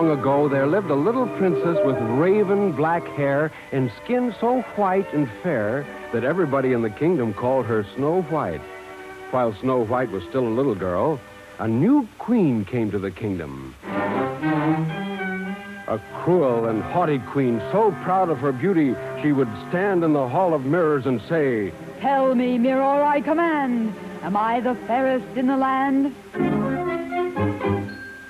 long ago, there lived a little princess with raven black hair and skin so white and fair that everybody in the kingdom called her Snow White. While Snow White was still a little girl, a new queen came to the kingdom. A cruel and haughty queen, so proud of her beauty, she would stand in the hall of mirrors and say, "Tell me, mirror, I command, am I the fairest in the land?"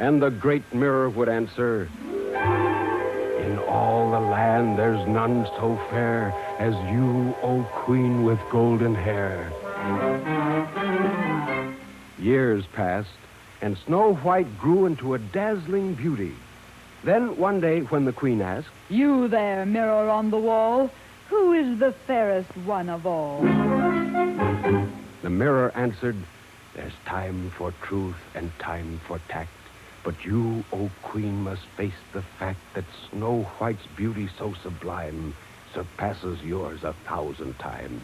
And the great mirror would answer, "In all the land there's none so fair as you, O queen with golden hair." Years passed, and Snow White grew into a dazzling beauty. Then one day when the queen asked, "You there, mirror on the wall, who is the fairest one of all?" the mirror answered, "There's time for truth and time for tact. But you, O queen, must face the fact that Snow White's beauty so sublime surpasses yours 1,000 times."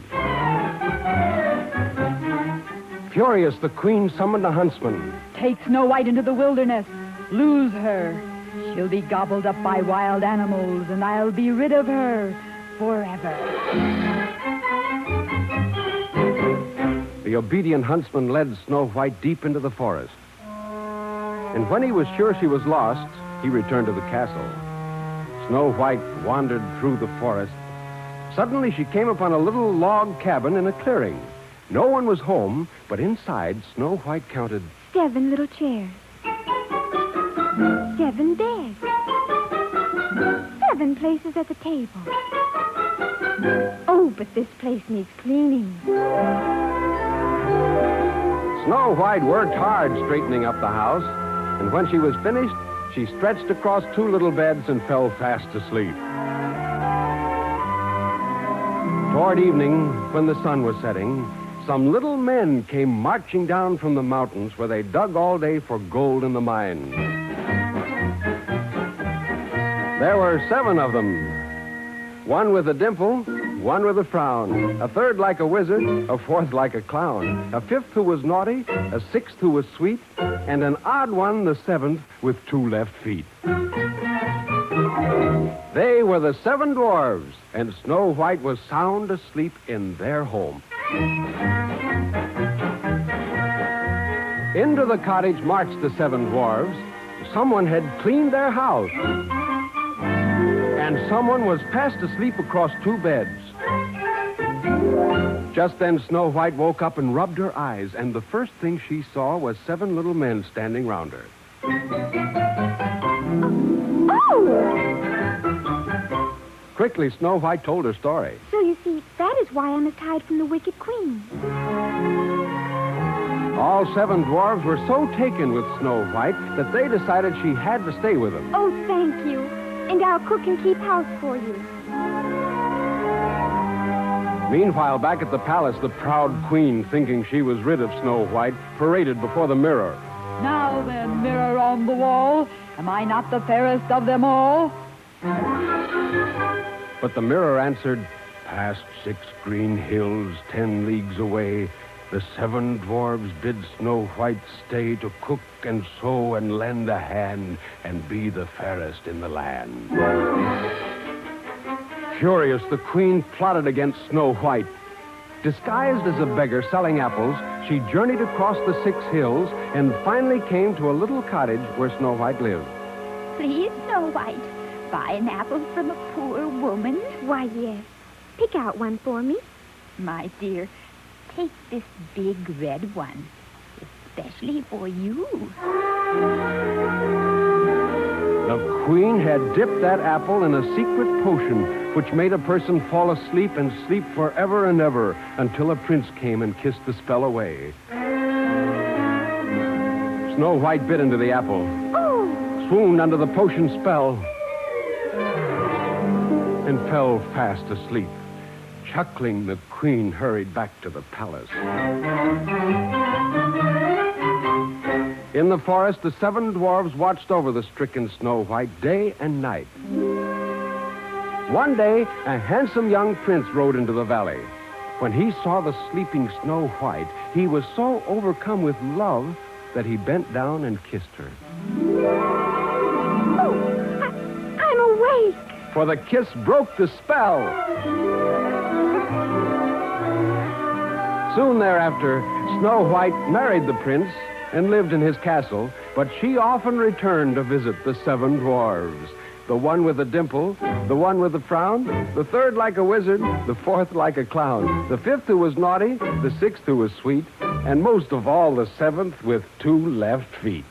Furious, the queen summoned a huntsman. "Take Snow White into the wilderness. Lose her. She'll be gobbled up by wild animals, and I'll be rid of her forever." The obedient huntsman led Snow White deep into the forest. And when he was sure she was lost, he returned to the castle. Snow White wandered through the forest. Suddenly she came upon a little log cabin in a clearing. No one was home, but inside Snow White counted 7 little chairs, 7 beds, 7 places at the table. Oh, but this place needs cleaning. Snow White worked hard straightening up the house, and when she was finished, she stretched across 2 little beds and fell fast asleep. Toward evening, when the sun was setting, some little men came marching down from the mountains where they dug all day for gold in the mines. There were 7 of them. One with a dimple, one with a frown, a third like a wizard, a fourth like a clown, a fifth who was naughty, a sixth who was sweet, and an odd one, the 7th, with 2 left feet. They were the 7 dwarves, and Snow White was sound asleep in their home. Into the cottage marched the 7 dwarves. Someone had cleaned their house, and someone was fast asleep across 2 beds. Just then Snow White woke up and rubbed her eyes, and the first thing she saw was 7 little men standing round her. Quickly, Snow White told her story. So you see, that is why I must hide from the wicked queen. All 7 dwarves were so taken with Snow White that they decided she had to stay with them. Oh, thank you. And I'll cook and keep house for you. Meanwhile, back at the palace, the proud queen, thinking she was rid of Snow White, paraded before the mirror. "Now then, mirror on the wall, am I not the fairest of them all?" But the mirror answered, "Past 6 green hills, 10 leagues away, the 7 dwarves bid Snow White stay to cook and sew and lend a hand and be the fairest in the land." Furious, the queen plotted against Snow White. Disguised as a beggar selling apples, she journeyed across the 6 hills and finally came to a little cottage where Snow White lived. Please, Snow White, buy an apple from a poor woman. Why, yes. Pick out one for me. My dear, take this big red one, especially for you. The queen had dipped that apple in a secret potion which made a person fall asleep and sleep forever and ever until a prince came and kissed the spell away. Snow White bit into the apple, swooned under the potion spell, and fell fast asleep. Chuckling, the queen hurried back to the palace. In the forest, the 7 dwarves watched over the stricken Snow White day and night. One day, a handsome young prince rode into the valley. When he saw the sleeping Snow White, he was so overcome with love that he bent down and kissed her. Oh, for the kiss broke the spell. Soon thereafter, Snow White married the prince and lived in his castle, but she often returned to visit the 7 dwarves. The one with a dimple, the one with a frown, the third like a wizard, the fourth like a clown, the fifth who was naughty, the sixth who was sweet, and most of all the 7th with 2 left feet.